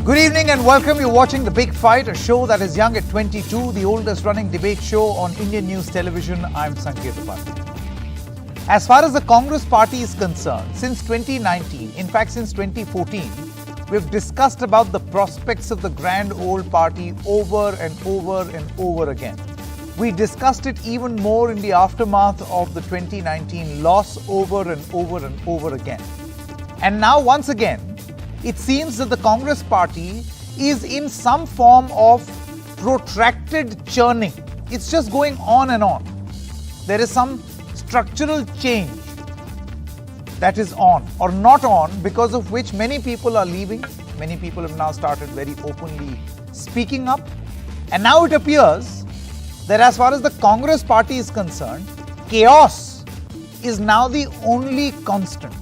Good evening and welcome. You're watching The Big Fight, a show that is young at 22, the oldest running debate show on Indian news television. I'm Sanket Upadhyay. As far as the Congress party is concerned, since 2019, in fact since 2014, we've discussed about the prospects of the grand old party over and over and over again. We discussed it even more in the aftermath of the 2019 loss over and over and over again. And now once again, it seems that the Congress party is in some form of protracted churning. It's just going on and on. There is some structural change that is on or not on, because of which many people are leaving. Many people have now started very openly speaking up. And now it appears that as far as the Congress party is concerned, chaos is now the only constant.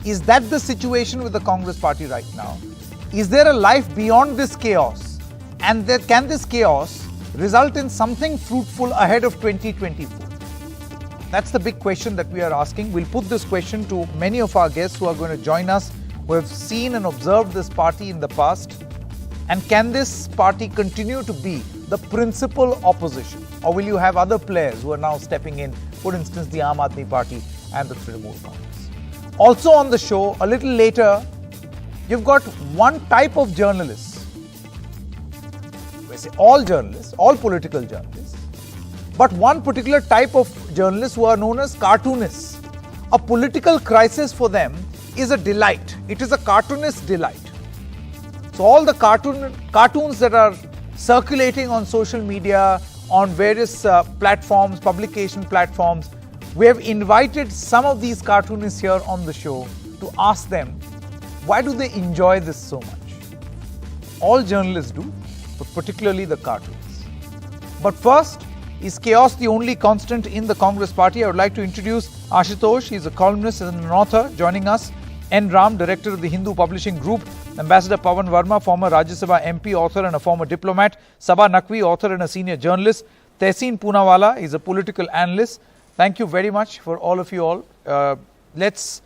Is that the situation with the Congress party right now? Is there a life beyond this chaos? And can this chaos result in something fruitful ahead of 2024? That's the big question that we are asking. We'll put this question to many of our guests who are going to join us, who have seen and observed this party in the past. And can this party continue to be the principal opposition? Or will you have other players who are now stepping in, for instance, the Aam Aadmi Party and the Trinamool Congress? Also on the show, a little later, you've got one type of journalists. We say all journalists, all political journalists, but one particular type of journalists who are known as cartoonists. A political crisis for them is a delight. It is a cartoonist delight. So all the cartoons that are circulating on social media, on various platforms, publication platforms, we have invited some of these cartoonists here on the show to ask them, why do they enjoy this so much? All journalists do, but particularly the cartoonists. But first, is chaos the only constant in the Congress party? I would like to introduce Ashutosh. He's a columnist and an author joining us. N. Ram, director of the Hindu Publishing Group. Ambassador Pawan Verma, former Rajya Sabha MP, author and a former diplomat. Sabha Naqvi, author and a senior journalist. Tehseen Poonawala is a political analyst. Thank you very much for all of you all. Let's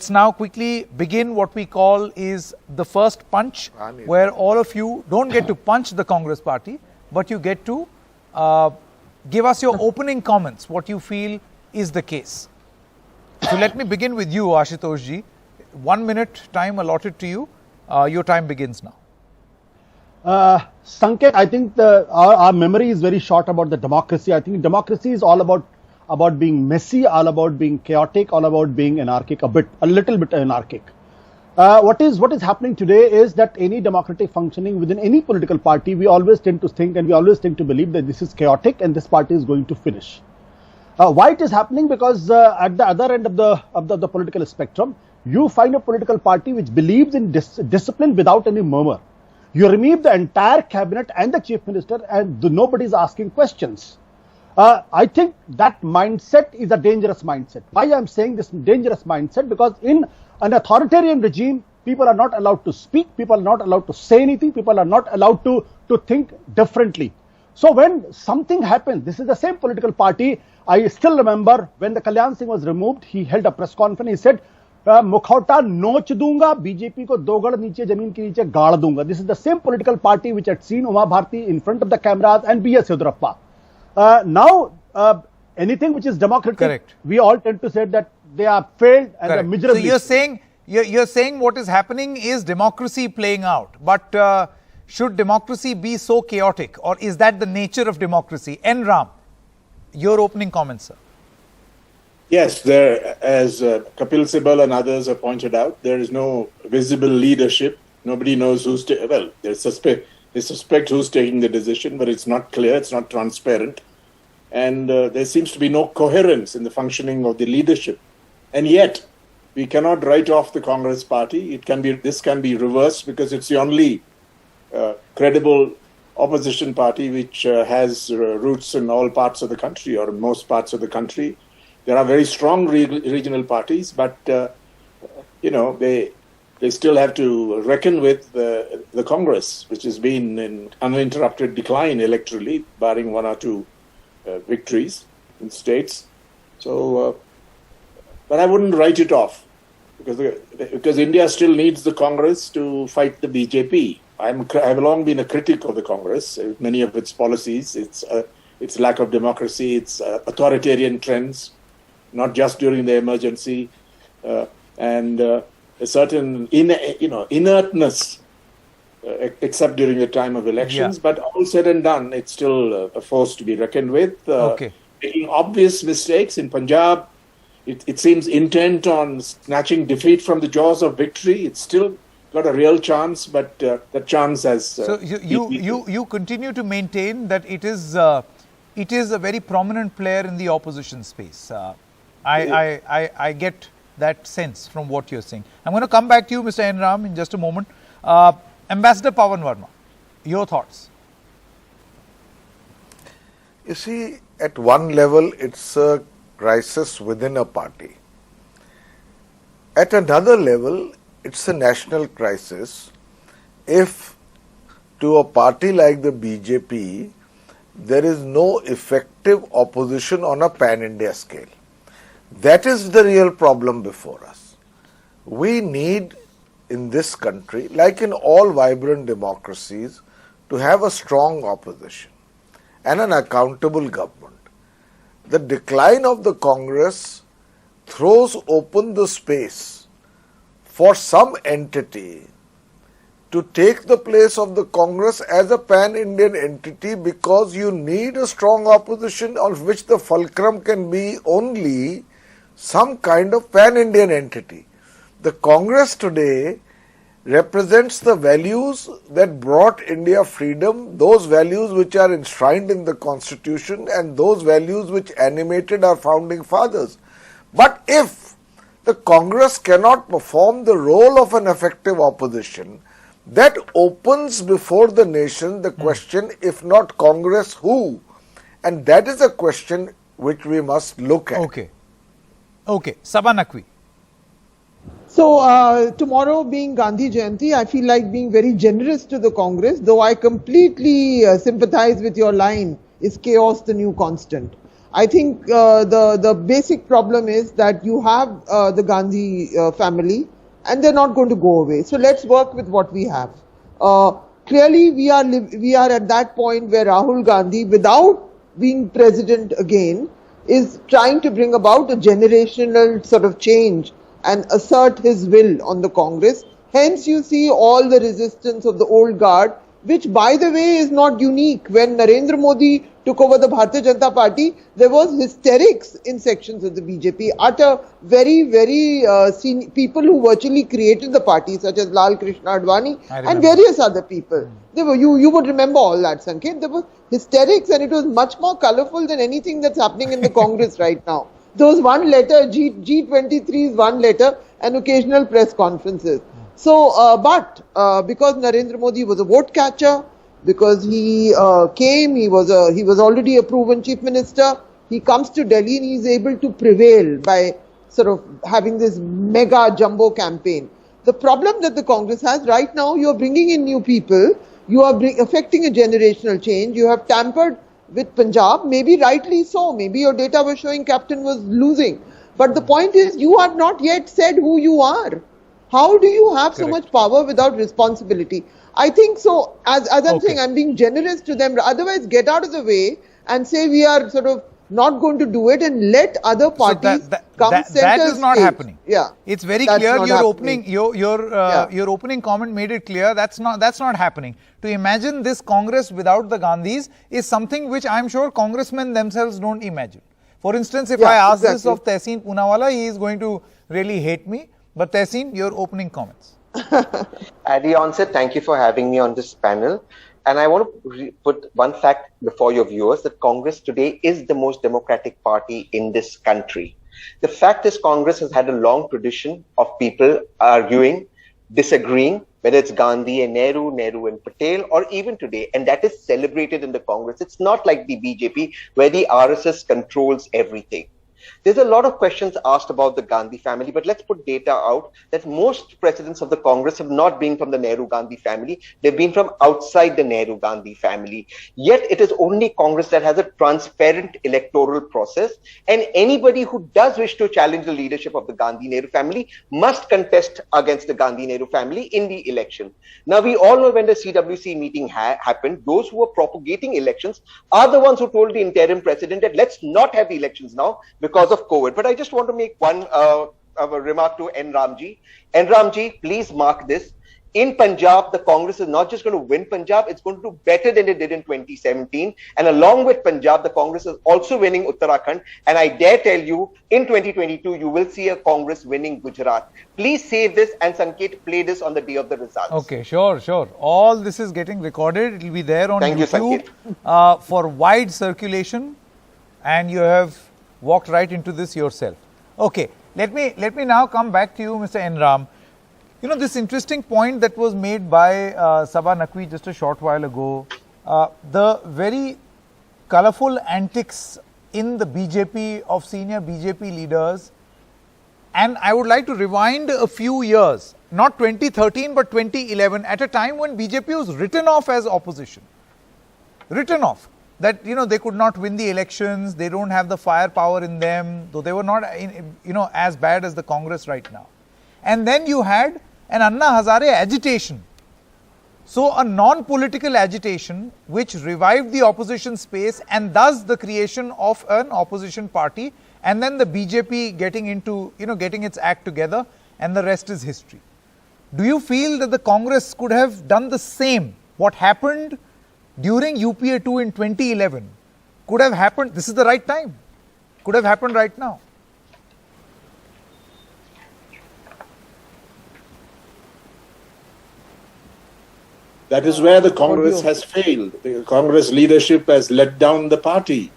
now quickly begin what we call is the first punch, where all of you don't get to punch the Congress party, but you get to give us your opening comments, what you feel is the case. So let me begin with you, Ashutosh ji. 1 minute time allotted to you. Your time begins now. Sanket, I think our memory is very short about the democracy. I think democracy is all about being messy, all about being chaotic, all about being anarchic, a little bit anarchic. What is happening today is that any democratic functioning within any political party, we always tend to think and we always tend to believe that this is chaotic and this party is going to finish. Why it is happening? Because at the other end of the political spectrum, you find a political party which believes in discipline without any murmur. You remove the entire cabinet and the chief minister and nobody is asking questions. I think that mindset is a dangerous mindset. Why I am saying this dangerous mindset? Because in an authoritarian regime, people are not allowed to speak, people are not allowed to say anything, people are not allowed to think differently. So when something happens, this is the same political party. I still remember when the Kalyan Singh was removed, he held a press conference, he said, Mukhauta noch dunga, BJP ko do gad niche zameen ke niche gaad dunga. This is the same political party which had seen Uma Bharti in front of the cameras and B.S. Yediyurappa. Now, anything which is democratic, correct, we all tend to say that they are failed and they are miserable. So you're saying what is happening is democracy playing out. But should democracy be so chaotic, or is that the nature of democracy? N. Ram, your opening comments, sir. Yes, as Kapil Sibal and others have pointed out, there is no visible leadership. Nobody knows who's they suspect who's taking the decision, but it's not clear, it's not transparent. And there seems to be no coherence in the functioning of the leadership. And yet, we cannot write off the Congress party. This can be reversed because it's the only credible opposition party which has roots in all parts of the country or in most parts of the country. There are very strong regional parties, but they still have to reckon with the Congress, which has been in uninterrupted decline electorally, barring one or two victories in states. So, but I wouldn't write it off. because India still needs the Congress to fight the BJP. I've long been a critic of the Congress, many of its policies, its lack of democracy, its authoritarian trends, not just during the emergency, and a certain inertness, except during the time of elections. Yeah. But all said and done, it's still a force to be reckoned with. Making obvious mistakes in Punjab. It seems intent on snatching defeat from the jaws of victory. It's still got a real chance, but the chance has. So you continue to maintain that it is a very prominent player in the opposition space. I get that sense from what you're saying. I'm going to come back to you, Mr. N. Ram, in just a moment. Ambassador Pawan Verma, your thoughts? You see, at one level, it's a crisis within a party. At another level, it's a national crisis if to a party like the BJP, there is no effective opposition on a pan-India scale. That is the real problem before us. We need in this country, like in all vibrant democracies, to have a strong opposition and an accountable government. The decline of the Congress throws open the space for some entity to take the place of the Congress as a pan-Indian entity, because you need a strong opposition of which the fulcrum can be only some kind of pan-Indian entity. The Congress today represents the values that brought India freedom, those values which are enshrined in the Constitution and those values which animated our founding fathers. But if the Congress cannot perform the role of an effective opposition, that opens before the nation the question, if not Congress, who? And that is a question which we must look at. Okay. Sabha Naqvi. So, tomorrow being Gandhi Jayanti, I feel like being very generous to the Congress, though I completely sympathize with your line, is chaos the new constant. I think the basic problem is that you have the Gandhi family and they're not going to go away. So let's work with what we have. Clearly, we are at that point where Rahul Gandhi, without being president again, is trying to bring about a generational sort of change and assert his will on the Congress. Hence, you see all the resistance of the old guard, which, by the way, is not unique. When Narendra Modi took over the Bharatiya Janata Party, there was hysterics in sections of the BJP, utter very, very senior people who virtually created the party, such as Lal Krishna Advani and various other people. There were, you would remember all that, Sanket. There was hysterics, and it was much more colorful than anything that's happening in the Congress right now. Those one letter, G23's one letter, and occasional press conferences. So, because Narendra Modi was a vote catcher, because he came, he was already a proven chief minister, he comes to Delhi and he's able to prevail by sort of having this mega jumbo campaign. The problem that the Congress has right now, you're bringing in new people, you are affecting a generational change, you have tampered with Punjab, maybe rightly so, maybe your data was showing Captain was losing. But the point is, you have not yet said who you are. How do you have so much power without responsibility? I think so, as I'm saying, I'm being generous to them. Otherwise, get out of the way and say we are sort of not going to do it and let other parties come center stage. That is not happening. Yeah, it's very clear. Your opening, your opening comment made it clear. That's not happening. To imagine this Congress without the Gandhis is something which I'm sure congressmen themselves don't imagine. For instance, if I ask this of Tehseen Poonawalla, he is going to really hate me. But Tehseen, your opening comments. At the onset, thank you for having me on this panel. And I want to put one fact before your viewers, that Congress today is the most democratic party in this country. The fact is, Congress has had a long tradition of people arguing, disagreeing, whether it's Gandhi and Nehru and Patel, or even today, and that is celebrated in the Congress. It's not like the BJP, where the RSS controls everything. There's a lot of questions asked about the Gandhi family, but let's put data out that most presidents of the Congress have not been from the Nehru-Gandhi family. They've been from outside the Nehru-Gandhi family. Yet it is only Congress that has a transparent electoral process, and anybody who does wish to challenge the leadership of the Gandhi-Nehru family must contest against the Gandhi-Nehru family in the election. Now, we all know when the CWC meeting happened, those who were propagating elections are the ones who told the interim president that let's not have elections now because of COVID. But I just want to make one remark to N. Ramji. N. Ramji, please mark this. In Punjab, the Congress is not just going to win Punjab, it's going to do better than it did in 2017. And along with Punjab, the Congress is also winning Uttarakhand. And I dare tell you, in 2022, you will see a Congress winning Gujarat. Please save this and Sanket, play this on the day of the results. Okay, sure. All this is getting recorded. It will be there on Thank you, YouTube for wide circulation. And you have walked right into this yourself. Okay, let me now come back to you, Mr. N. Ram. You know, this interesting point that was made by Sabha Naqvi just a short while ago, the very colorful antics in the BJP of senior BJP leaders, and I would like to rewind a few years, not 2013 but 2011, at a time when BJP was written off as opposition. Written off. That, you know, they could not win the elections, they don't have the firepower in them, though they were not, as bad as the Congress right now. And then you had an Anna Hazare agitation. So a non-political agitation which revived the opposition space and thus the creation of an opposition party, and then the BJP getting its act together, and the rest is history. Do you feel that the Congress could have done the same? What happened during UPA 2 in 2011 could have happened, this is the right time, could have happened right now? That is where the Congress has failed. The Congress leadership has let down the party.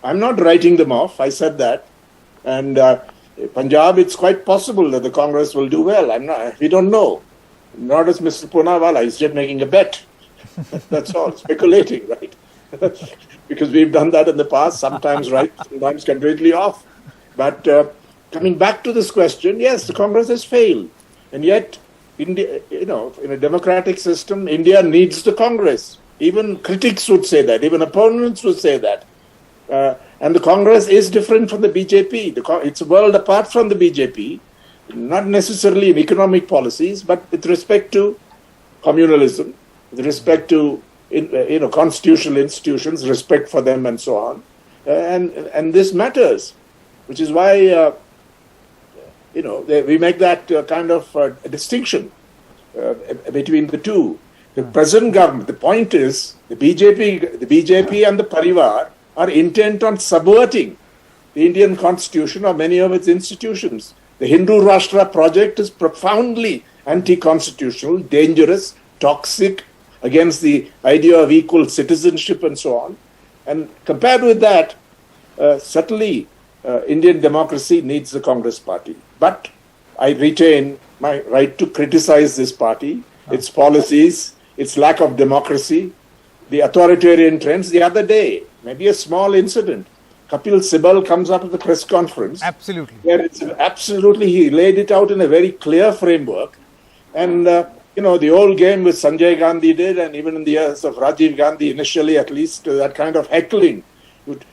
I'm not writing them off. I said that. And Punjab, it's quite possible that the Congress will do well. We don't know. Nor does Mr. Poonawalla. He's just making a bet. That's all. Speculating, right? Because we've done that in the past. Sometimes right, sometimes completely off. But coming back to this question, yes, the Congress has failed. And yet, India, in a democratic system, India needs the Congress. Even critics would say that. Even opponents would say that. And the Congress is different from the BJP. It's a world apart from the BJP, not necessarily in economic policies, but with respect to communalism, with respect to constitutional institutions, respect for them, and so on. And this matters, which is why. We make that kind of distinction between the two. The present government, the point is, the BJP and the Parivar are intent on subverting the Indian constitution or many of its institutions. The Hindu Rashtra project is profoundly anti-constitutional, dangerous, toxic, against the idea of equal citizenship and so on. And compared with that, certainly Indian democracy needs the Congress party. But I retain my right to criticize this party, its policies, its lack of democracy, the authoritarian trends. The other day, maybe a small incident, Kapil Sibal comes up at the press conference. Absolutely. Where he laid it out in a very clear framework. And, the old game which Sanjay Gandhi did, and even in the years of Rajiv Gandhi, initially at least, that kind of heckling,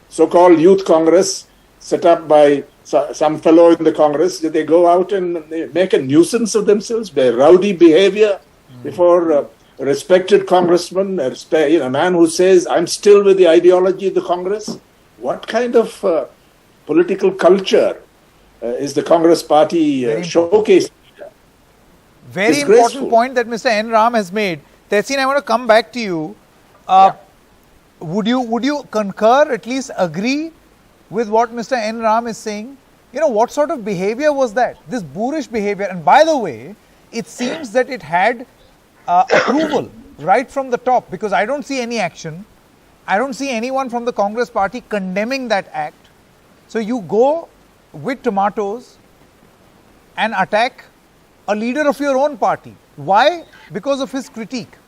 so-called youth Congress, set up by some fellow in the Congress, that they go out and they make a nuisance of themselves by rowdy behavior before a respected congressman, a man who says, I'm still with the ideology of the Congress. What kind of political culture is the Congress party showcasing? Very important point that Mr. N. Ram has made. Tehseen, I want to come back to you. Would you concur, at least agree with what Mr. N. Ram is saying? What sort of behavior was that? This boorish behavior. And by the way, it seems that it had approval right from the top, because I don't see any action. I don't see anyone from the Congress party condemning that act. So you go with tomatoes and attack a leader of your own party. Why? Because of his critique.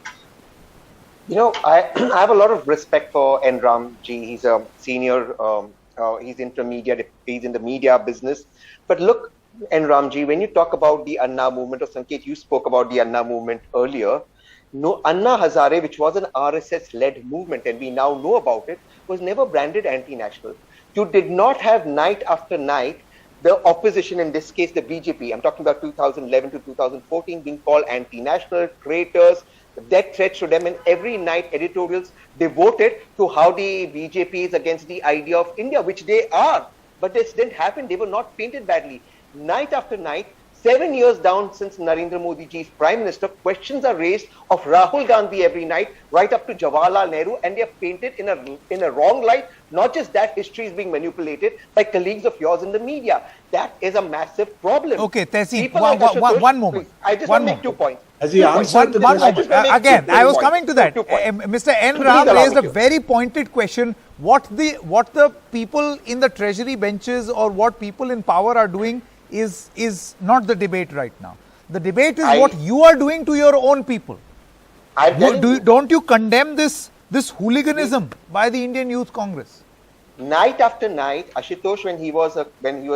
I have a lot of respect for N. Ram ji. He's a senior He's intermediate. He's in the media business. But look, and Ramji, when you talk about the Anna movement, or Sanket, you spoke about the Anna movement earlier. No, Anna Hazare, which was an RSS-led movement, and we now know about it, was never branded anti-national. You did not have night after night the opposition, in this case the BJP, I'm talking about 2011 to 2014, being called anti-national, traitors, death threats to them, and every night editorials devoted to how the BJP is against the idea of India, which they are. But this didn't happen. They were not painted badly. Night after night, 7 years down since Narendra Modi ji's prime minister, questions are raised of Rahul Gandhi every night, right up to Jawaharlal Nehru, and they are painted in a wrong light. Not just that, history is being manipulated by colleagues of yours in the media. That is a massive problem. Okay, Tehseen, Like one moment. Please, I just want to make 2 points. Has he answered the One question? moment. Again, I was coming to that. Mr. N. Ram raised a very pointed question. What the people in the treasury benches or what people in power are doing is not the debate right now. The debate is what you are doing to your own people. Don't you condemn this hooliganism by the Indian Youth Congress? Night after night, Ashutosh, when he was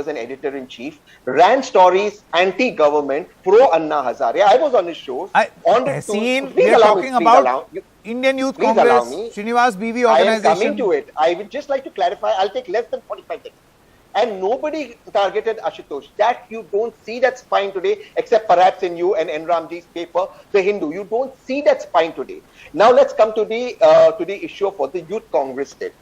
an editor-in-chief, ran stories anti-government, pro-Anna Hazare. I was on his shows. We are talking about Indian Youth Congress, Srinivas BV organization. I am coming to it. I would just like to clarify. I'll take less than 45 seconds. And nobody targeted Ashutosh. That you don't see that spine today, except perhaps in you and N. Ramji's paper, The Hindu. You don't see that spine today. Now let's come to the issue of what the Youth Congress did.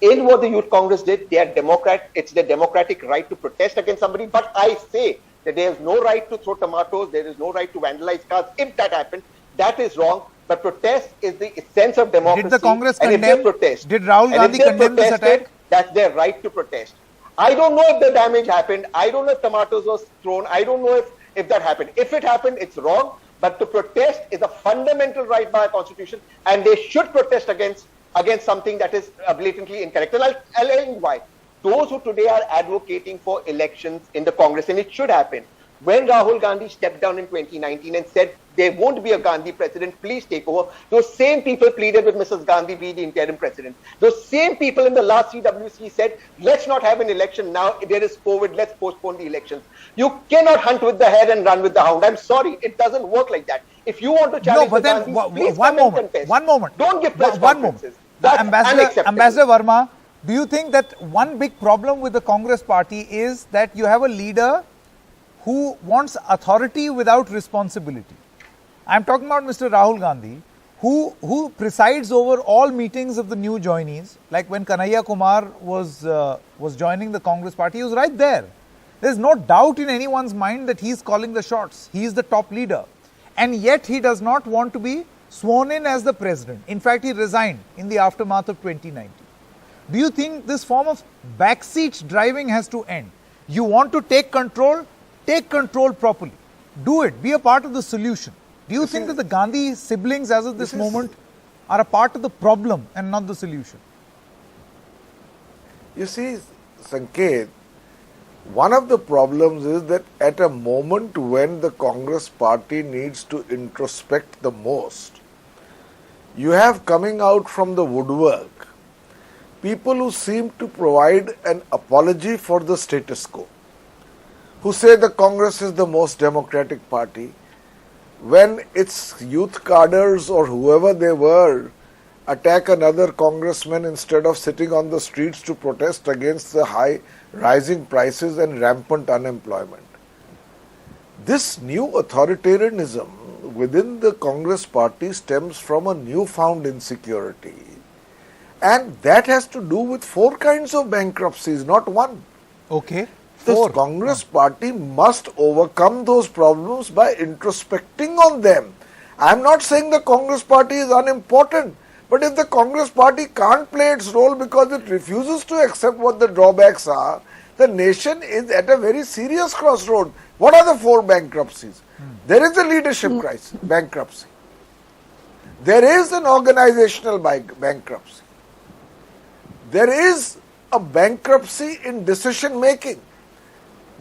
In what the Youth Congress did, they are Democrat. It's their democratic right to protest against somebody. But I say that there is no right to throw tomatoes. There is no right to vandalize cars. If that happened, that is wrong. But protest is the essence of democracy. Did the Congress condemn? Did Rahul Gandhi condemn this attack? That's their right to protest. I don't know if the damage happened. I don't know if tomatoes was thrown. I don't know if that happened. If it happened, it's wrong. But to protest is a fundamental right by our constitution, and they should protest against something that is blatantly incorrect. And I'll tell you why. Those who today are advocating for elections in the Congress, and it should happen, when Rahul Gandhi stepped down in 2019 and said there won't be a Gandhi president, please take over, those same people pleaded with Mrs. Gandhi be the interim president. Those same people in the last CWC said, let's not have an election now, there is COVID, let's postpone the elections. You cannot hunt with the hare and run with the hound. I'm sorry, it doesn't work like that. If you want to challenge the Gandhis, please come and contest. One moment. Don't give press conferences. Ambassador Verma, do you think that one big problem with the Congress party is that you have a leader who wants authority without responsibility? I am talking about Mr. Rahul Gandhi, who presides over all meetings of the new joinees. Like when Kanhaiya Kumar was joining the Congress party, he was right there. There is no doubt in anyone's mind that he is calling the shots. He is the top leader. And yet he does not want to be sworn in as the president. In fact, he resigned in the aftermath of 2019. Do you think this form of backseat driving has to end? You want to take control properly. Do it. Be a part of the solution. Do you think that the Gandhi siblings as of this moment are a part of the problem and not the solution? You see, Sanket, one of the problems is that at a moment when the Congress party needs to introspect the most, you have coming out from the woodwork people who seem to provide an apology for the status quo, who say the Congress is the most democratic party, when its youth cadres or whoever they were attack another congressman instead of sitting on the streets to protest against the high rising prices and rampant unemployment. This new authoritarianism within the Congress party stems from a newfound insecurity, and that has to do with 4 kinds of bankruptcies, not one. Okay. The Congress party must overcome those problems by introspecting on them. I am not saying the Congress party is unimportant, but if the Congress party can't play its role because it refuses to accept what the drawbacks are, the nation is at a very serious crossroad. What are the 4 bankruptcies? There is a leadership crisis, bankruptcy. There is an organizational bankruptcy. There is a bankruptcy in decision making.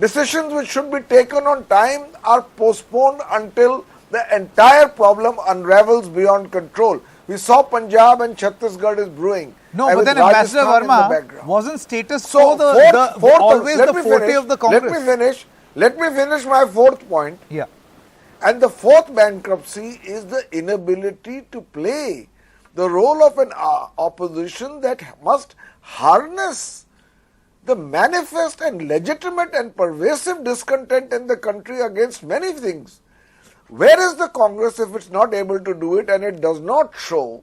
Decisions which should be taken on time are postponed until the entire problem unravels beyond control. We saw Punjab and Chhattisgarh is brewing. No, and but then Rajasthan Ambassador in the Verma, background. wasn't status So quo always the forte of the Congress? Let me finish my fourth point. Yeah. And the fourth bankruptcy is the inability to play the role of an opposition that must harness the manifest and legitimate and pervasive discontent in the country against many things. Where is the Congress if it's not able to do it, and it does not show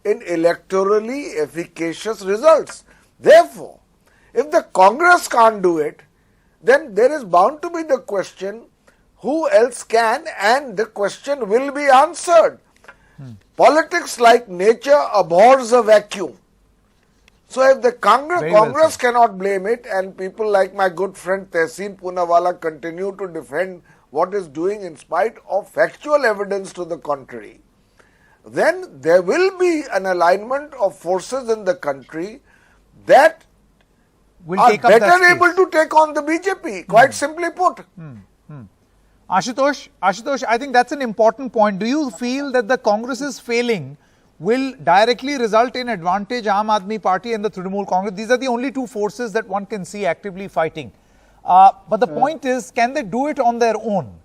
in electorally efficacious results? Therefore, if the Congress can't do it, then there is bound to be the question, who else can, and the question will be answered. Politics, like nature, abhors a vacuum. So if the Congress cannot blame it, and people like my good friend Tehseen Poonawala continue to defend what is doing in spite of factual evidence to the contrary, then there will be an alignment of forces in the country that are better able to take on the BJP, quite simply put. Ashutosh, I think that's an important point. Do you feel that the Congress's failing will directly result in advantage Aam Aadmi Party and the Trinamool Congress? These are the only two forces that one can see actively fighting. But the point is, can they do it on their own?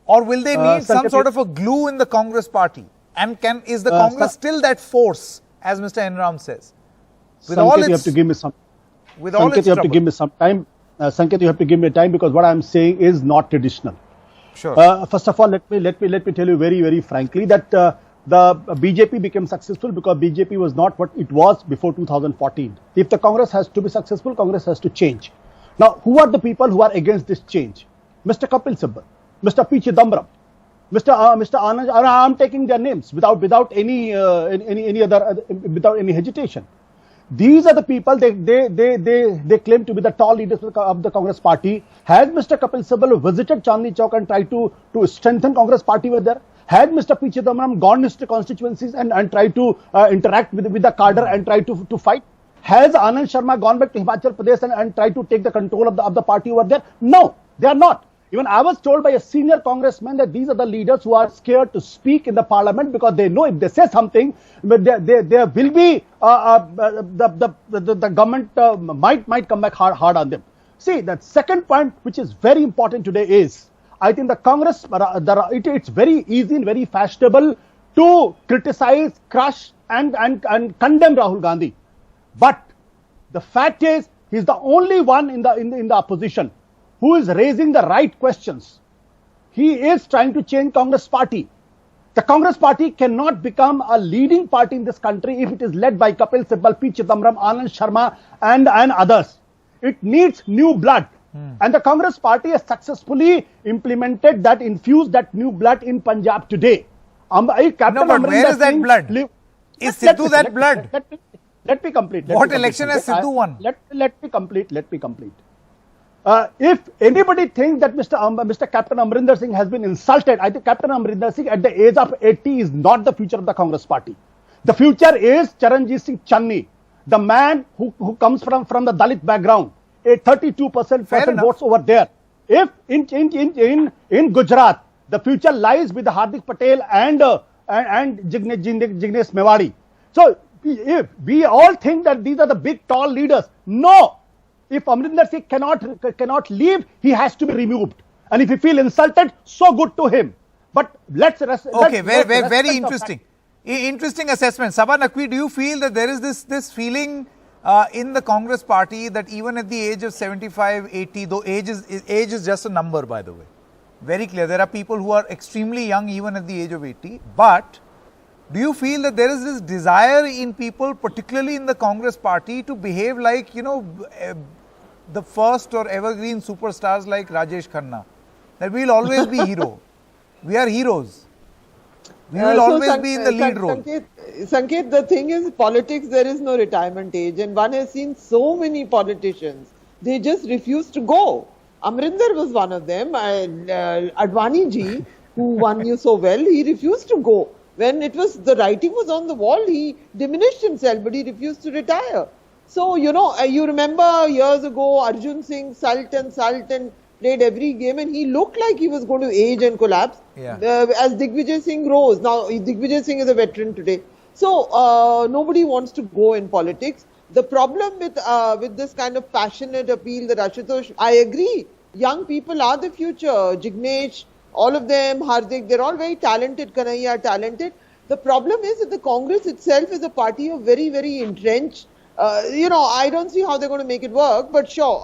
Or will they need some sort of a glue in the Congress party? And is the Congress still that force, as Mr. Enram says? With all its, you have to give me some. With all its you have to give me some time. Sanket, you have to give me time, because what I am saying is not traditional. Sure. First of all, let me tell you very, very frankly that the BJP became successful because BJP was not what it was before 2014. If the Congress has to be successful, Congress has to change. Now, who are the people who are against this change? Mr. Kapil Sibal, Mr. P. Chidambaram, Mr. Anand. I am taking their names without any hesitation. These are the people they claim to be the tall leaders of the Congress party. Has Mr. Kapil Sibal visited Chandni Chowk and tried to strengthen Congress party over there? Had Mr. P. Chidambaram gone into constituencies and tried to interact with the cadre and try to fight? Has Anand Sharma gone back to Himachal Pradesh and tried to take the control of the party over there? No, they are not. Even I was told by a senior congressman that these are the leaders who are scared to speak in the parliament because they know if they say something, there will be the government might come back hard on them. See, the second point which is very important today is, I think the Congress, it's very easy and very fashionable to criticize, crush and condemn Rahul Gandhi. But the fact is, he's the only one in the opposition who is raising the right questions. He is trying to change Congress party. The Congress party cannot become a leading party in this country if it is led by Kapil Sibal, P. Chidambaram, Anand Sharma and others. It needs new blood. And the Congress party has successfully implemented that, infused that new blood in Punjab today. No, but where is that blood? Is Sidhu that blood? Let me complete. What election has Sidhu won? Let me complete. If anybody thinks that Mr. Captain Amrinder Singh has been insulted, I think Captain Amrinder Singh at the age of 80 is not the future of the Congress party. The future is Charanjit Singh Channi, the man who comes from the Dalit background. A 32% votes over there. If in Gujarat, the future lies with Hardik Patel and Jignesh Mewari. So if we all think that these are the big tall leaders, no. If Amrinder Singh cannot leave, he has to be removed. And if you feel insulted, so good to him. But very interesting. Interesting assessment. Sabha Naqvi, do you feel that there is this feeling in the Congress party that even at the age of 75, 80, though age is just a number, by the way, very clear. There are people who are extremely young even at the age of 80. But do you feel that there is this desire in people, particularly in the Congress party, to behave like, the first or evergreen superstars like Rajesh Khanna? That we will always be hero. We are heroes. We will always be in the lead role. Sanket, the thing is, politics, there is no retirement age. And one has seen so many politicians, they just refuse to go. Amrinder was one of them. Advani ji, who won you so well, he refused to go. When the writing was on the wall, he diminished himself, but he refused to retire. So, you remember years ago, Arjun Singh sultan played every game and he looked like he was going to age and collapse as Digvijay Singh rose. Now, Digvijay Singh is a veteran today. So nobody wants to go in politics. The problem with this kind of passionate appeal that Ashutosh, I agree, young people are the future. Jignesh, all of them, Hardik, they're all very talented. Kanhaiya, talented. The problem is that the Congress itself is a party of very, very entrenched. I don't see how they're going to make it work, but sure,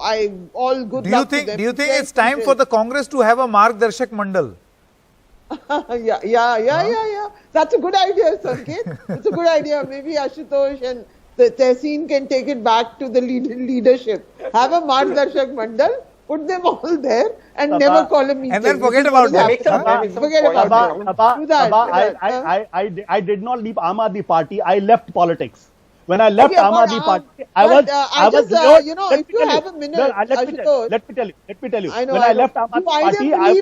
all good luck to them. Do you think it's time for the Congress to have a Margdarshak Mandal? Yeah. That's a good idea, Sanket. It's a good idea. Maybe Ashutosh and the Tehseen can take it back to the leadership. Have a Margdarshak Mandal, put them all there, and never call a meeting. And then forget about it. Forget about it. Do that. I did not leave Aam Aadmi Party. I left politics. When I left Aam Aadmi Party, I was if you have a minute, let me tell you. I know, when I left Aam Aadmi Party, I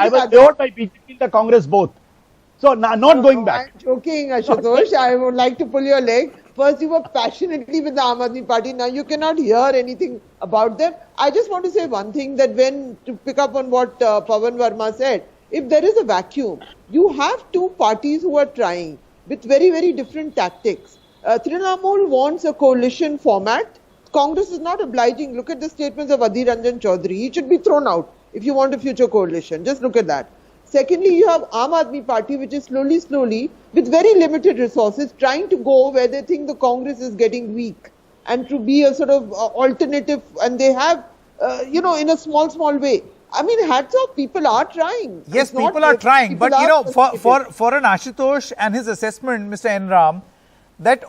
was favored by BJP and the Congress both. So not going back. I'm joking, Ashutosh. I would like to pull your leg. First, you were passionately with the Aam Aadmi Party. Now you cannot hear anything about them. I just want to say one thing, that to pick up on what Pawan Verma said, if there is a vacuum, you have two parties who are trying with very, very different tactics. Trinamool wants a coalition format. Congress is not obliging. Look at the statements of Adhir Ranjan Chaudhary. He should be thrown out if you want a future coalition. Just look at that. Secondly, you have Aam Aadmi Party, which is slowly, with very limited resources, trying to go where they think the Congress is getting weak and to be a sort of alternative. And they have, in a small way. I mean, hats off, people are trying. Yes, people are trying. But, for an Ashutosh and his assessment, Mr. Enram, that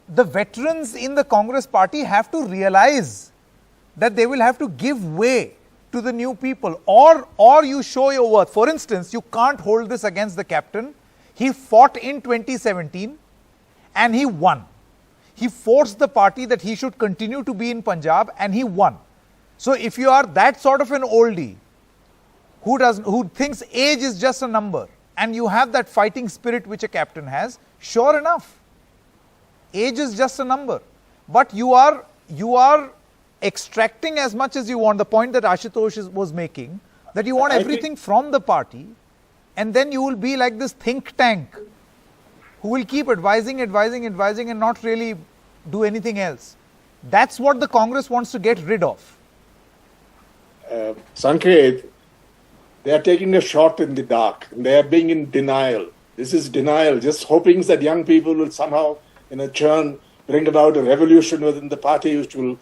the veterans in the Congress party have to realize that they will have to give way to the new people, or you show your worth. For instance, you can't hold this against the captain. He fought in 2017 and he won. He forced the party that he should continue to be in Punjab and he won. So if you are that sort of an oldie who thinks age is just a number and you have that fighting spirit which a captain has, sure enough, age is just a number. But you are extracting as much as you want. The point that Ashutosh was making, that you want everything from the party, and then you will be like this think tank who will keep advising and not really do anything else. That's what the Congress wants to get rid of. Sanket, they are taking a shot in the dark. They are being in denial. This is denial, just hoping that young people will somehow, in a churn, bring about a revolution within the party which will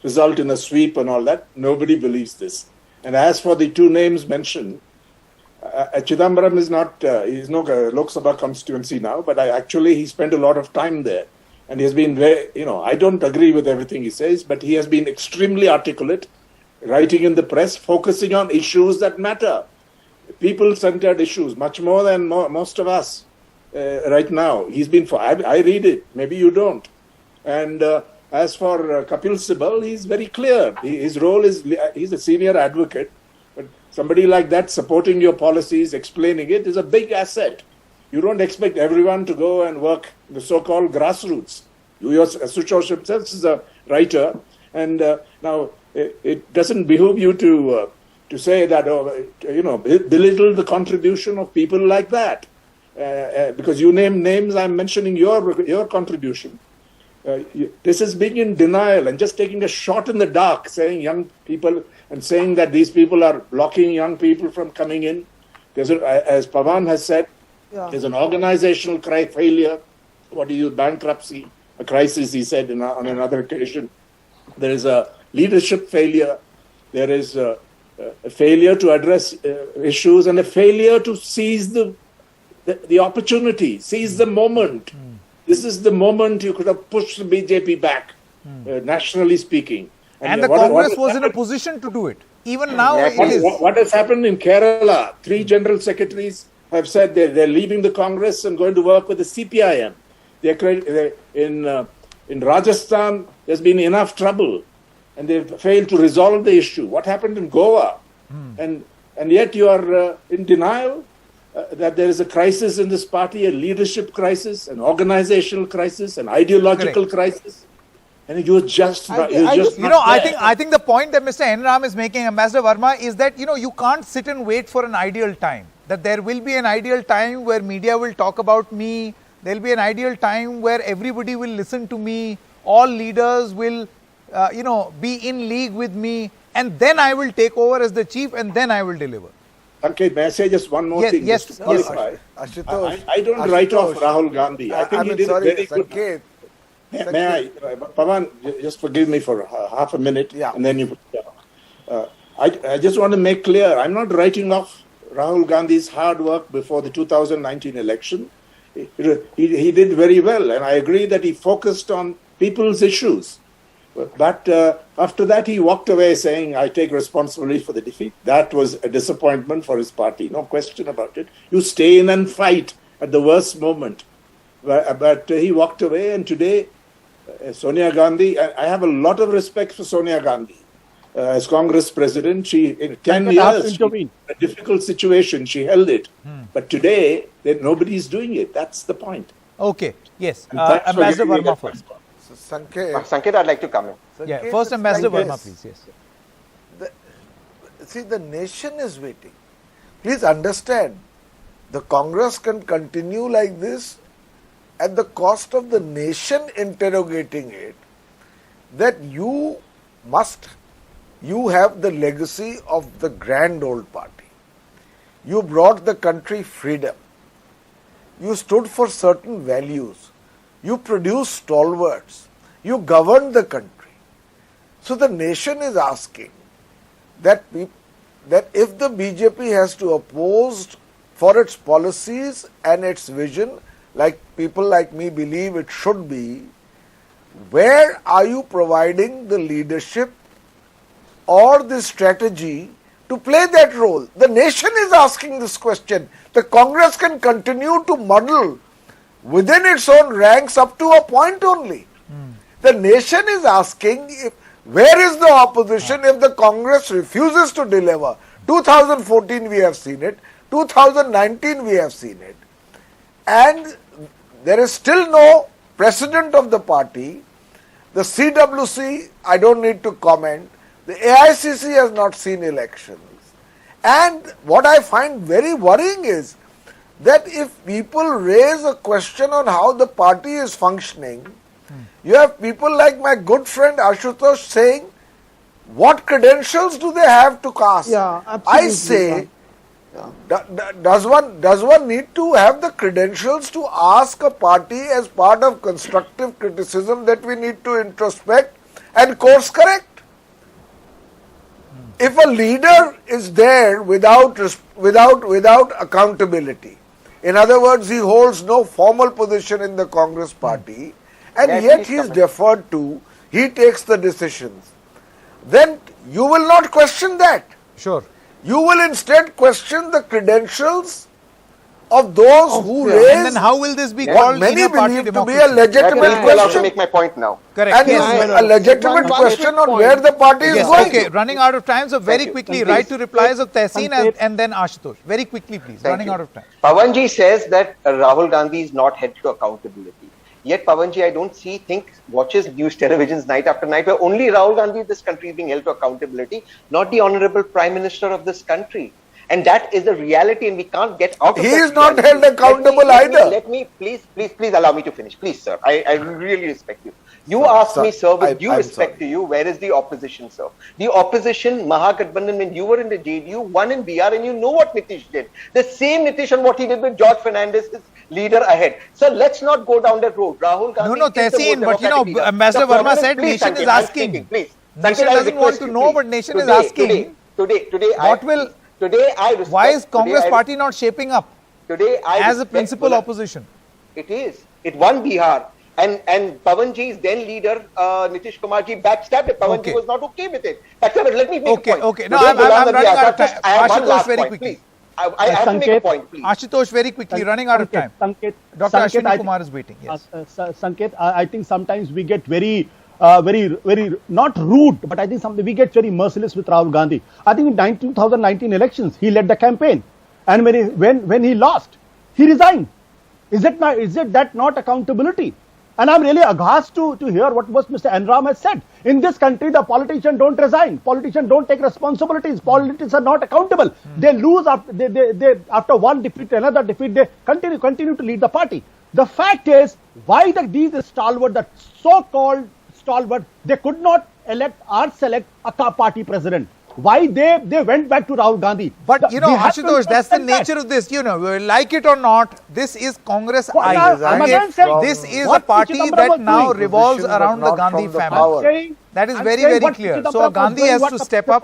result in a sweep and all that. Nobody believes this. And as for the two names mentioned, Chidambaram is not, he's no Lok Sabha constituency now, but actually he spent a lot of time there. And he has been very, I don't agree with everything he says, but he has been extremely articulate, writing in the press, focusing on issues that matter. People-centered issues, much more than most of us right now. He's been, I read it, maybe you don't. And as for Kapil Sibal, he's very clear. His role is, he's a senior advocate, but somebody like that supporting your policies, explaining it, is a big asset. You don't expect everyone to go and work the so-called grassroots. Ashutosh himself is a writer, and now it doesn't behoove you to say that, belittle the contribution of people like that. Because you name names, I'm mentioning your contribution. This is being in denial and just taking a shot in the dark, saying young people and saying that these people are blocking young people from coming in. As Pawan has said, there's an organizational failure. What is bankruptcy? A crisis, he said on another occasion. There is a leadership failure. There is a failure to address issues and a failure to seize the opportunity, seize the moment. This is the moment you could have pushed the BJP back, nationally speaking. And the Congress was in a position to do it. Even now, it is. What has happened in Kerala? 3 general secretaries have said they're leaving the Congress and going to work with the CPIM. In Rajasthan, there's been enough trouble, and they've failed to resolve the issue. What happened in Goa? And yet you are in denial that there is a crisis in this party, a leadership crisis, an organizational crisis, an ideological crisis. And you just I think the point that Mr. Enram is making, Ambassador Verma, is that you can't sit and wait for an ideal time. that there will be an ideal time where media will talk about me, there will be an ideal time where everybody will listen to me, all leaders will, be in league with me, and then I will take over as the chief and then I will deliver. Okay, may I say just one more thing? Yes, just to qualify? Ashutosh, I don't write off Rahul Gandhi. I think he did a very good. Sanket, May I, Pawan, just forgive me for half a minute, and then you. I just want to make clear, I'm not writing off Rahul Gandhi's hard work before the 2019 election. He did very well, and I agree that he focused on people's issues. But after that, he walked away saying, I take responsibility for the defeat. That was a disappointment for his party, no question about it. You stay in and fight at the worst moment. But he walked away, and today, Sonia Gandhi, I have a lot of respect for Sonia Gandhi. As Congress president, she, in 10 years, a difficult situation, she held it. But today, nobody is doing it. That's the point. Okay, yes. And thanks for Ambassador giving me Verma that first. Sanket, I'd like to come in. Yeah, first Ambassador Verma, please. Yes. See, the nation is waiting. Please understand, the Congress can continue like this at the cost of the nation interrogating it, that you have the legacy of the grand old party. You brought the country freedom. You stood for certain values. You produced stalwarts. You governed the country. So the nation is asking that if the BJP has to oppose for its policies and its vision, like people like me believe it should be, where are you providing the leadership or the strategy to play that role? The nation is asking this question. The Congress can continue to muddle within its own ranks up to a point only. The nation is asking, where is the opposition if the Congress refuses to deliver? 2014 we have seen it, 2019 we have seen it, and there is still no president of the party. The CWC, I don't need to comment. The AICC has not seen elections. And what I find very worrying is that if people raise a question on how the party is functioning, you have people like my good friend Ashutosh saying, what credentials do they have to cast? Yeah, absolutely. I say, does one need to have the credentials to ask a party as part of constructive criticism that we need to introspect and course correct? If a leader is there without accountability, in other words, he holds no formal position in the Congress party, and yet he is deferred to, he takes the decisions, then you will not question that. Sure. You will instead question the credentials of those who raise And then how will this be called many in a party believe to be democracy? a legitimate I'm allowed to question. make my point now. Correct. And Yes. a legitimate question on where the party is Yes, going. okay. Running out of time, so very quickly, right to replies of Tehseen and then Ashutosh. Very quickly, please. Thank Running you. out of time. Pawanji says that Rahul Gandhi is not held to accountability. Yet Pawanji, I don't watches news televisions night after night, where only Rahul Gandhi in this country is being held to accountability, not the Honorable Prime Minister of this country. And that is the reality, and we can't get out of it. He is not held accountable either. Let me, please allow me to finish. Please, sir. I really respect you. You asked me, sir, with due respect to you, where is the opposition, sir? The opposition, Mahagathbandhan, when you were in the JDU, won in BR, and you know what Nitish did. The same Nitish and what he did with George Fernandes is leader ahead. So let's not go down that road. Rahul Gandhi. No, Tehseen, but Ambassador Verma said nation is asking. Please. Nation doesn't want to know, but nation is asking. Why is Congress party not shaping up as a principal opposition? It is. It won Bihar. And Pawanji's then leader, Nitish Kumarji, backstabbed it. Pawanji was not okay with it. Let me make a point. Okay. No, I'm running out of time. Ashutosh, very quickly. I have to make a point, please. Ashutosh, very quickly, running out of time. Sanket, Dr. Ashwini Kumar is waiting. Yes. Sanket, I think sometimes we get very not rude, but I think we get very merciless with Rahul Gandhi. I think in 2019 elections, he led the campaign, and when he lost, he resigned. Is that not accountability? And I'm really aghast to hear what Mr. Enram has said. In this country, the politicians don't resign. Politicians don't take responsibilities. Politicians are not accountable. They lose after, they after one defeat, another defeat, they continue to lead the party. The fact is, why these stalwart, the so-called stalwart, they could not elect or select a party president. Why they went back to Rahul Gandhi? But you know, Ashutosh, that's the nature of this. You know, like it or not, this is Congress. This is a party that now revolves around the Gandhi family. That is very, very clear. So Gandhi has to step up.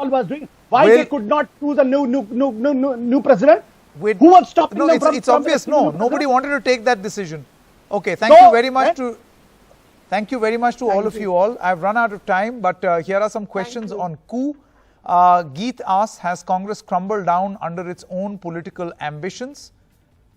Why they could not choose a new president? Who was stopping them from? It's obvious. No, nobody wanted to take that decision. Okay, thank you very much to. Thank you very much to all of you all. I've run out of time, but here are some questions on coup. Geet asks, has Congress crumbled down under its own political ambitions?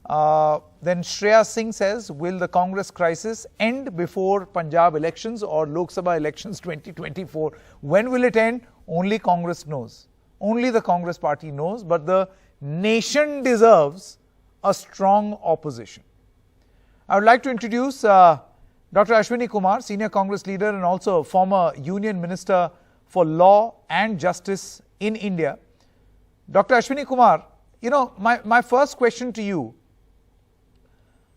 Then Shreya Singh says, will the Congress crisis end before Punjab elections or Lok Sabha elections 2024? When will it end? Only Congress knows. Only the Congress party knows, but the nation deserves a strong opposition. I would like to introduce Dr. Ashwini Kumar, Senior Congress leader and also former Union Minister for Law and Justice in India. Dr. Ashwini Kumar, you know, my first question to you,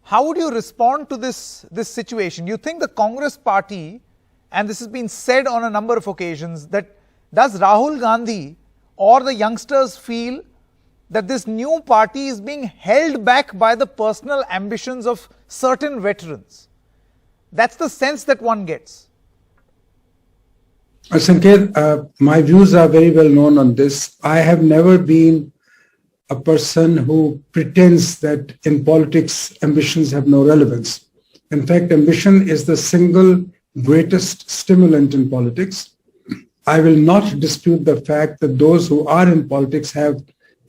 how would you respond to this situation? You think the Congress party, and this has been said on a number of occasions, that does Rahul Gandhi or the youngsters feel that this new party is being held back by the personal ambitions of certain veterans? That's the sense that one gets. Sanket, my views are very well known on this. I have never been a person who pretends that in politics ambitions have no relevance. In fact, ambition is the single greatest stimulant in politics. I will not dispute the fact that those who are in politics have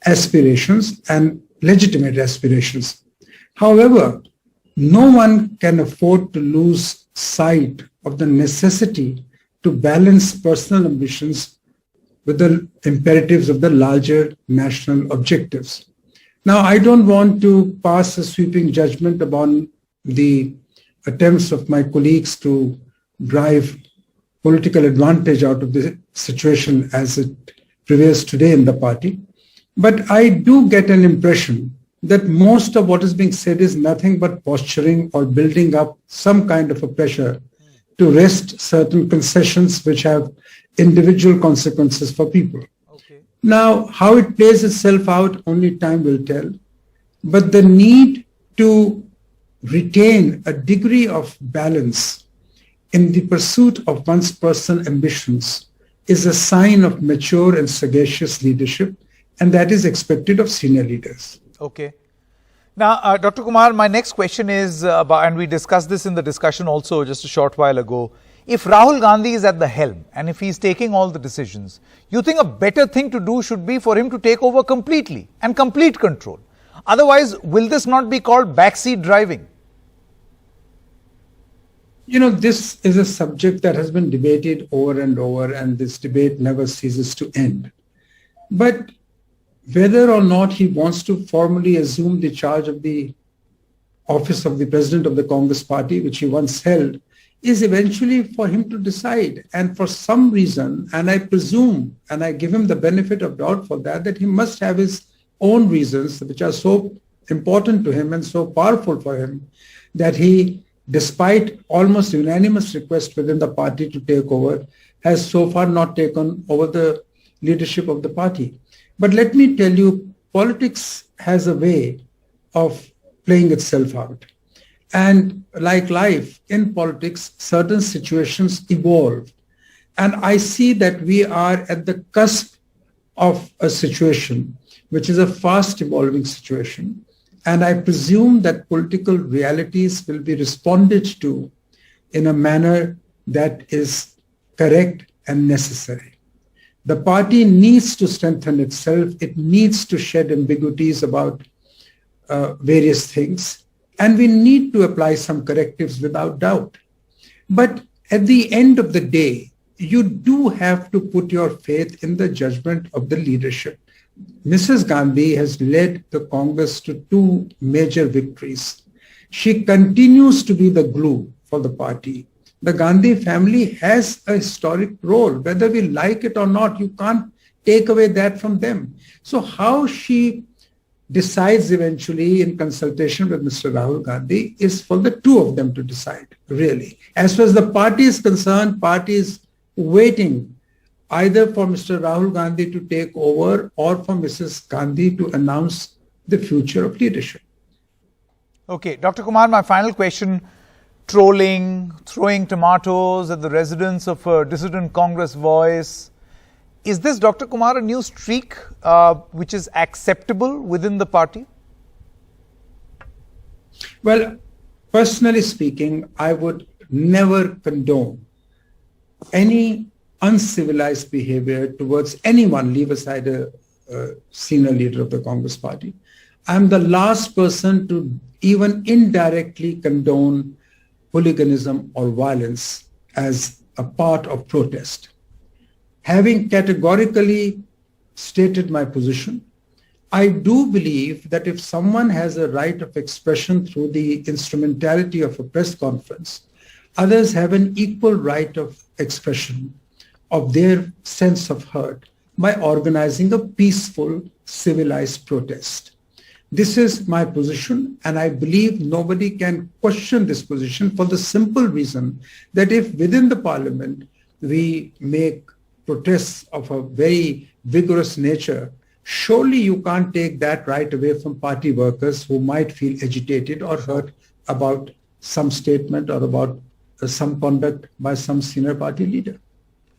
aspirations and legitimate aspirations. However, no one can afford to lose sight of the necessity to balance personal ambitions with the imperatives of the larger national objectives. Now, I don't want to pass a sweeping judgment upon the attempts of my colleagues to drive political advantage out of the situation as it prevails today in the party. But I do get an impression that most of what is being said is nothing but posturing or building up some kind of a pressure to wrest certain concessions which have individual consequences for people. Okay. Now, how it plays itself out, only time will tell. But the need to retain a degree of balance in the pursuit of one's personal ambitions is a sign of mature and sagacious leadership, and that is expected of senior leaders. Okay. Now, Dr. Kumar, my next question is about, and we discussed this in the discussion also just a short while ago. If Rahul Gandhi is at the helm and if he's taking all the decisions, you think a better thing to do should be for him to take over completely and complete control. Otherwise, will this not be called backseat driving? You know, this is a subject that has been debated over and over, and this debate never ceases to end. But whether or not he wants to formally assume the charge of the office of the president of the Congress party, which he once held, is eventually for him to decide. And for some reason, and I presume, and I give him the benefit of doubt for that, that he must have his own reasons, which are so important to him and so powerful for him, that he, despite almost unanimous request within the party to take over, has so far not taken over the leadership of the party. But let me tell you, politics has a way of playing itself out. And like life, in politics, certain situations evolve. And I see that we are at the cusp of a situation which is a fast evolving situation. And I presume that political realities will be responded to in a manner that is correct and necessary. The party needs to strengthen itself. It needs to shed ambiguities about various things. And we need to apply some correctives without doubt. But at the end of the day, you do have to put your faith in the judgment of the leadership. Mrs. Gandhi has led the Congress to two major victories. She continues to be the glue for the party. The Gandhi family has a historic role. Whether we like it or not, you can't take away that from them. So how she decides eventually in consultation with Mr. Rahul Gandhi is for the two of them to decide, really. As far as the party is concerned, party is waiting either for Mr. Rahul Gandhi to take over or for Mrs. Gandhi to announce the future of leadership. Okay, Dr. Kumar, my final question. Trolling, throwing tomatoes at the residents of a dissident Congress voice. Is this, Dr. Kumar, a new streak which is acceptable within the party? Well, personally speaking, I would never condone any uncivilized behavior towards anyone, leave aside a senior leader of the Congress party. I'm the last person to even indirectly condone hooliganism or violence as a part of protest. Having categorically stated my position, I do believe that if someone has a right of expression through the instrumentality of a press conference, others have an equal right of expression of their sense of hurt by organizing a peaceful, civilized protest. This is my position, and I believe nobody can question this position for the simple reason that if within the parliament we make protests of a very vigorous nature, surely you can't take that right away from party workers who might feel agitated or hurt about some statement or about some conduct by some senior party leader.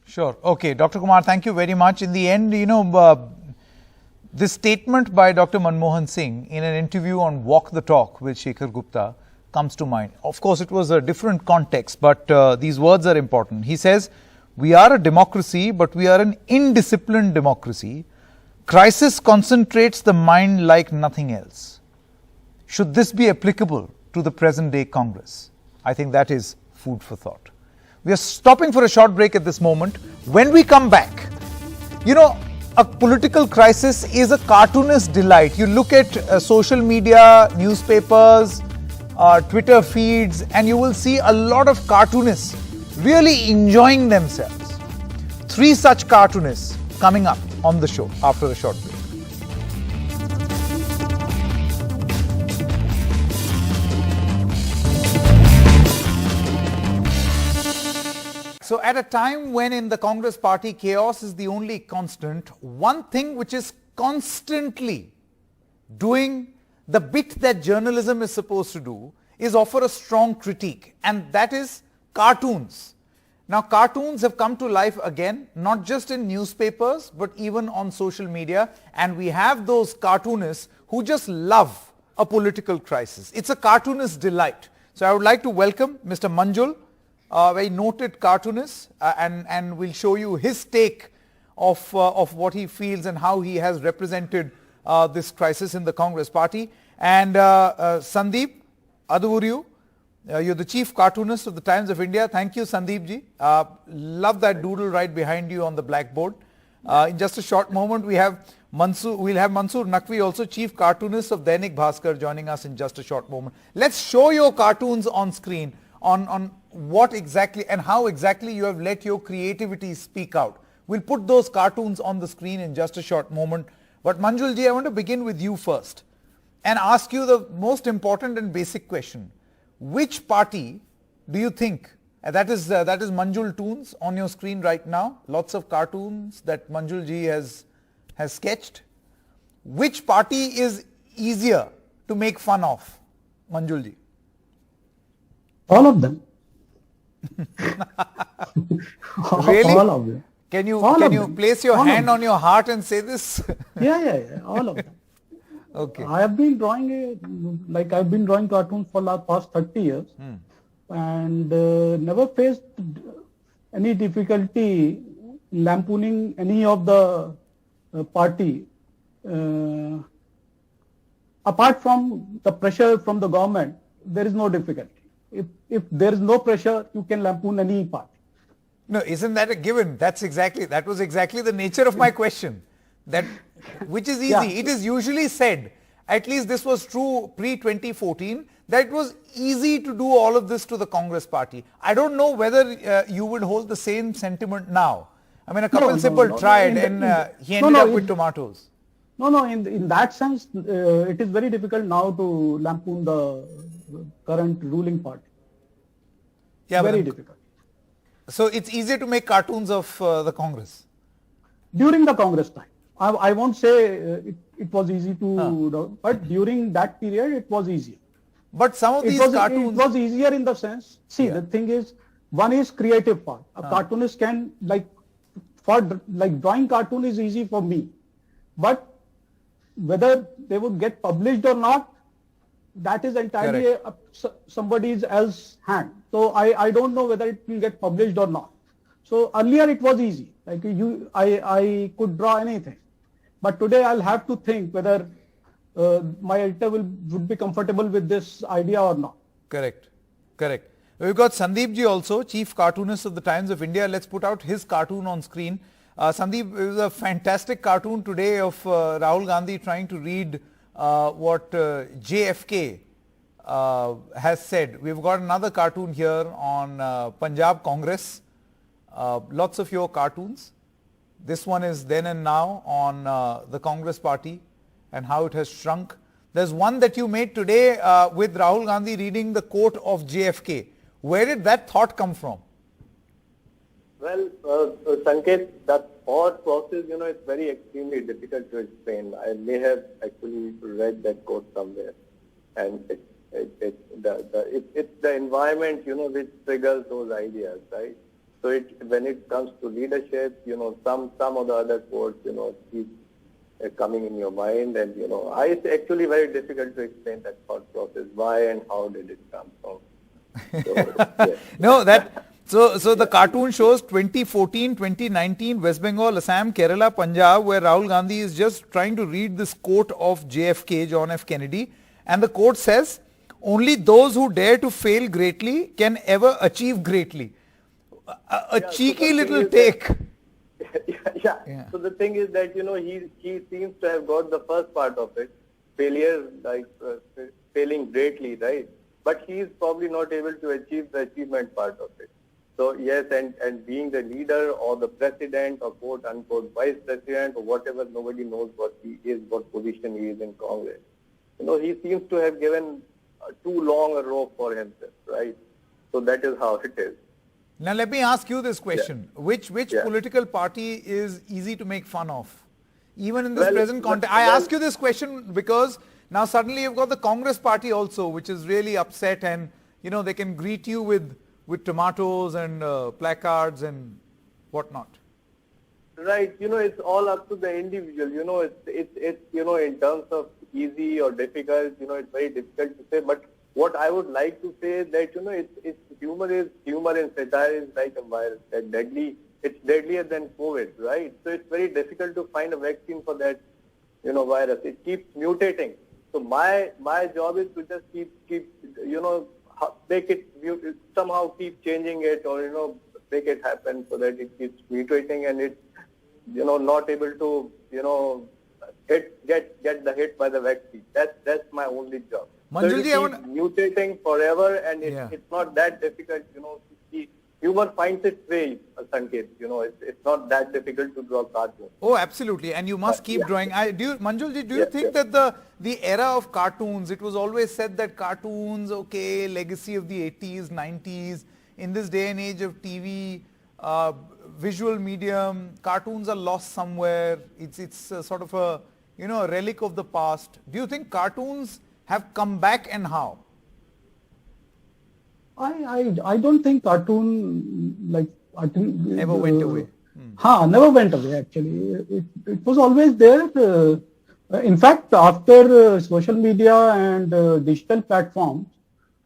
Sure. Okay, Dr. Kumar, thank you very much. In the end, this statement by Dr. Manmohan Singh in an interview on Walk the Talk with Shekhar Gupta comes to mind. Of course, it was a different context, but these words are important. He says, "We are a democracy, but we are an indisciplined democracy. Crisis concentrates the mind like nothing else." Should this be applicable to the present day Congress? I think that is food for thought. We are stopping for a short break at this moment. When we come back, a political crisis is a cartoonist delight. You look at social media, newspapers, Twitter feeds, and you will see a lot of cartoonists really enjoying themselves. 3 such cartoonists coming up on the show after a short break. So at a time when in the Congress party chaos is the only constant, one thing which is constantly doing the bit that journalism is supposed to do is offer a strong critique, and that is cartoons. Now cartoons have come to life again, not just in newspapers but even on social media, and we have those cartoonists who just love a political crisis. It's a cartoonist delight. So I would like to welcome Mr. Manjul, a very noted cartoonist, and we'll show you his take of what he feels and how he has represented this crisis in the Congress party. And Sandeep Aduvuriu, you're the chief cartoonist of the Times of India. Thank you, Sandeep ji. Love that doodle right behind you on the blackboard. In just a short moment, we'll have Mansoor Naqvi, also chief cartoonist of the EnigBhaskar, joining us in just a short moment. Let's show your cartoons on screen on what exactly and how exactly you have let your creativity speak out. We'll put those cartoons on the screen in just a short moment. But Manjul ji, I want to begin with you first and ask you the most important and basic question. Which party do you think, that is Manjul Toons on your screen right now, lots of cartoons that Manjul ji has sketched. Which party is easier to make fun of, Manjul ji? All of them. Really? All of them. Can you place your hand on your heart and say this? Yeah, all of them. Okay. I have been drawing I've been drawing cartoons for the past 30 years and never faced any difficulty lampooning any of the party apart from the pressure from the government. There is no difficulty. If there is no pressure, you can lampoon any party. No, isn't that a given? That was exactly the nature of my question. Which is easy. Yeah. It is usually said, at least this was true pre-2014, that it was easy to do all of this to the Congress party. I don't know whether you would hold the same sentiment now. I mean, a Kapil Sibal tried and he ended up with tomatoes. No, in that sense, it is very difficult now to lampoon the current ruling party. Yeah, very difficult. So it's easier to make cartoons of the Congress? During the Congress time. I won't say it was easy to, but during that period it was easiher. But some of these cartoons... It was easier in the sense, see, the thing is, one is creative part. A cartoonist can, drawing cartoon is easy for me. But whether they would get published or not, that is entirely somebody else's hand. So I don't know whether it will get published or not. So earlier it was easy. I could draw anything. But today I'll have to think whether my editor would be comfortable with this idea or not. Correct. We've got Sandeep ji also, chief cartoonist of the Times of India. Let's put out his cartoon on screen. Sandeep, it was a fantastic cartoon today of Rahul Gandhi trying to read what JFK has said. We've got another cartoon here on Punjab Congress. Lots of your cartoons. This one is then and now on the Congress party and how it has shrunk. There's one that you made today with Rahul Gandhi reading the quote of JFK. Where did that thought come from? Well, Sanket, that thought process, it's very extremely difficult to explain. I may have actually read that quote somewhere, and it's the environment, which triggers those ideas, right? So when it comes to leadership, some of the other quotes, keep coming in your mind, and it's actually very difficult to explain that thought process. Why and how did it come from? So, No, So the cartoon shows 2014, 2019, West Bengal, Assam, Kerala, Punjab, where Rahul Gandhi is just trying to read this quote of JFK, John F. Kennedy. And the quote says, only those who dare to fail greatly can ever achieve greatly. A cheeky little take. Yeah. So the thing is that, he seems to have got the first part of it, failure, failing greatly, right? But he is probably not able to achieve the achievement part of it. So yes, and being the leader or the president or quote unquote vice president or whatever, nobody knows what he is, what position he is in Congress. He seems to have given too long a rope for himself, right? So that is how it is. Now let me ask you this question. Which political party is easy to make fun of? Even in this present context. I ask you this question because now suddenly you've got the Congress party also, which is really upset, and they can greet you with tomatoes and placards and whatnot. Right. It's all up to the individual. It's in terms of easy or difficult, it's very difficult to say. But what I would like to say is that, it's humor and satire is like a virus that it's deadlier than COVID, right? So it's very difficult to find a vaccine for that, virus. It keeps mutating. So my job is to just keep make it somehow keep changing it, or make it happen so that it keeps mutating and it's not able to get the hit by the vaccine. That's my only job. Manjulji, so it keeps mutating forever, and it's not that difficult. Humor finds its way, Sanket. It's not that difficult to draw cartoons. Oh, absolutely, and you must keep drawing. Manjulji, do you think that the era of cartoons, it was always said that cartoons, legacy of the 80s, 90s, in this day and age of TV, visual medium, cartoons are lost somewhere. It's sort of a a relic of the past. Do you think cartoons have come back, and how? I don't think cartoon never went away. Never went away actually. It was always there. In fact, after social media and digital platforms,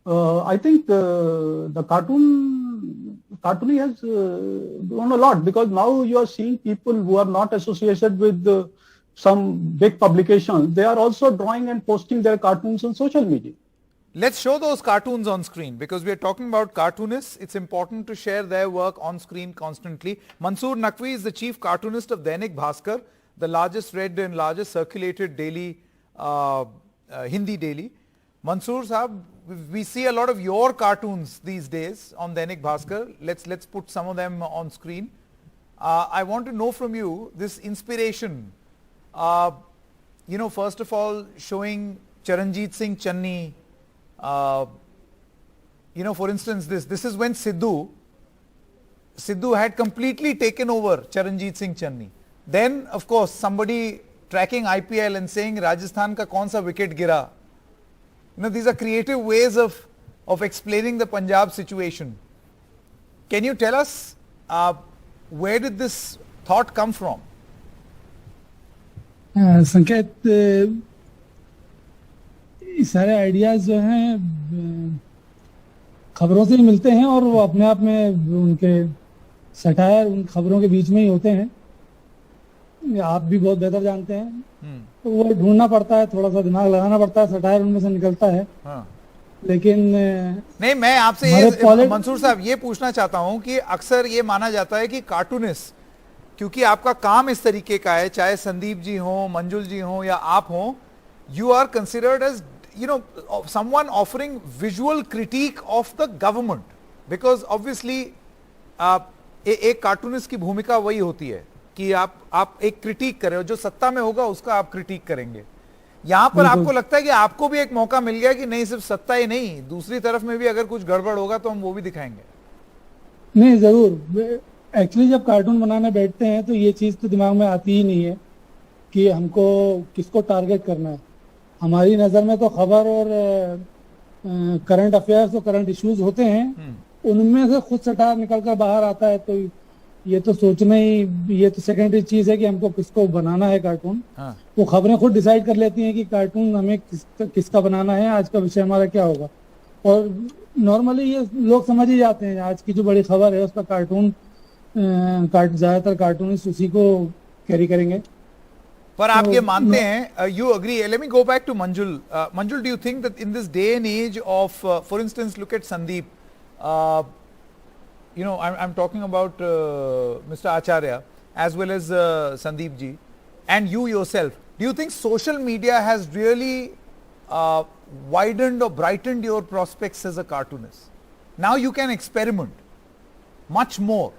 I think the cartooning has grown a lot, because now you are seeing people who are not associated with some big publications. They are also drawing and posting their cartoons on social media. Let's show those cartoons on screen, because we are talking about cartoonists. It's important to share their work on screen constantly. Mansoor Naqvi is the chief cartoonist of the EnigBhaskar, the largest read and largest circulated daily, Hindi daily. Mansoor Saab, we see a lot of your cartoons these days on the EnigBhaskar. Let's put some of them on screen. I want to know from you this inspiration. First of all, showing Charanjit Singh Channi. For instance, this is when Sidhu had completely taken over Charanjit Singh Channi. Then, of course, somebody tracking IPL and saying Rajasthan ka kaun sa wicket gira. These are creative ways of explaining the Punjab situation. Can you tell us where did this thought come from? संकेत, सारे ideas जो हैं खबरों से ही मिलते हैं और वो अपने आप में उनके सटायर उन खबरों के बीच में ही होते हैं. आप भी बहुत बेहतर जानते हैं. तो वो ढूंढना पड़ता है, थोड़ा सा दिमाग लगाना पड़ता है, सटायर उनमें से निकलता है. लेकिन नहीं, मैं आपसे मंसूर साहब ये पूछना चाहता हूं कि अक्सर ये माना जाता है कि कार्टूनिस्ट, क्योंकि आपका काम इस तरीके का है, चाहे संदीप जी हो, मंजुल जी हो या आप हो, you are considered as someone offering visual critique of the government, because obviously एक कार्टूनिस्ट की भूमिका वही होती है कि आप एक क्रिटिक कर रहे हो, जो सत्ता में होगा उसका आप क्रिटिक करेंगे. यहाँ पर आपको लगता है कि आपको भी एक मौका मिल गया कि नहीं, सिर्फ सत्ता ही नहीं, दूसरी तरफ में भी अगर कुछ गड़बड़ होगा तो हम वो भी दिखाएंगे? नहीं, जरूर. एक्चुअली जब कार्टून बनाने बैठते हैं तो ये चीज तो दिमाग में आती ही नहीं है कि हमको किसको टारगेट करना है. हमारी नजर में तो खबर और करंट अफेयर्स और करंट इश्यूज होते हैं, उनमें से खुद सटार निकल कर बाहर आता है. तो ये तो सोचना ही, ये तो सेकेंडरी चीज है कि हमको किसको बनाना है कार्टून. वो खबरें खुद डिसाइड कर लेती हैं कि कार्टून हमें किसका बनाना है, आज का विषय हमारा क्या होगा. और नॉर्मली ये लोग समझ ही जाते हैं, आज की जो बड़ी खबर है उसका कार्टून, ज्यादातर कार्टूनिस्ट उसी को कैरी करेंगे. पर आप ये मानते हैं, you agree, let me go back to Manjul. Manjul, do you think that in this day and age of, for instance, look at Sandeep, I'm talking about Mr. Acharya as well as Sandeep ji and you yourself, do you think social media has really widened or brightened your prospects as a cartoonist? Now you can experiment much more.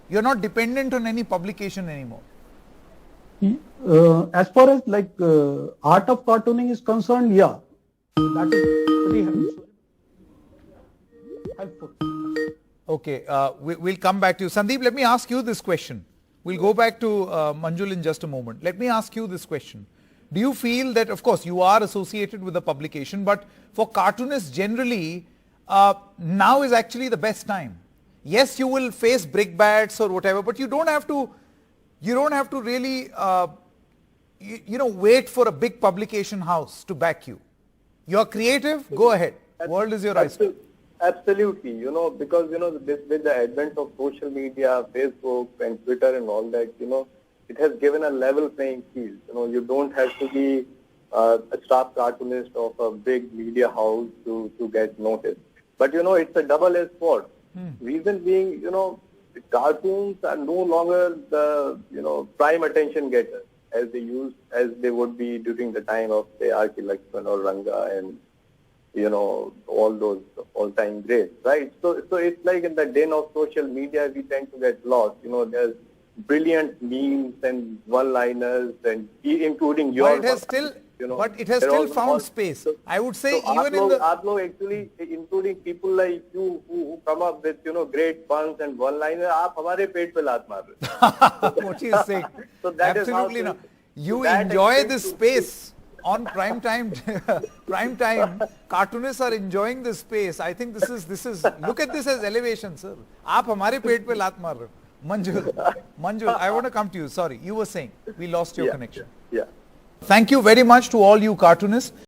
You're not dependent on any publication anymore. As far as art of cartooning is concerned, yeah, that is pretty helpful. Okay, we'll come back to you. Sandeep, let me ask you this question. We'll go back to Manjul in just a moment. Let me ask you this question. Do you feel that, of course, you are associated with the publication, but for cartoonists generally, now is actually the best time? Yes, you will face brickbats or whatever, but you don't have to really, wait for a big publication house to back you. You're creative, go ahead. World is your oyster. Absolutely, because, this, with the advent of social media, Facebook and Twitter and all that, it has given a level playing field. You don't have to be a staff cartoonist of a big media house to get noticed. But, it's a double-edged sword. Reason being, cartoons are no longer the, prime attention getters as they would be during the time of, say, R.K. Lakshman or Ranga and, all those all-time greats, right? So it's like in the den of social media, we tend to get lost. There's brilliant memes and one-liners and including your... But it has still found space. I would say even in the... actually, including people like you who come up with, great puns and one-liners, aap hamare pet pe laat maar rahe. What he is saying. So that absolutely not. You enjoy this space on prime time. Prime time, cartoonists are enjoying this space. I think this is. Look at this as elevation, sir. Aap hamare pet pe laat maar rahe. Manjul, I want to come to you. Sorry, you were saying we lost your connection. Yeah. Thank you very much to all you cartoonists.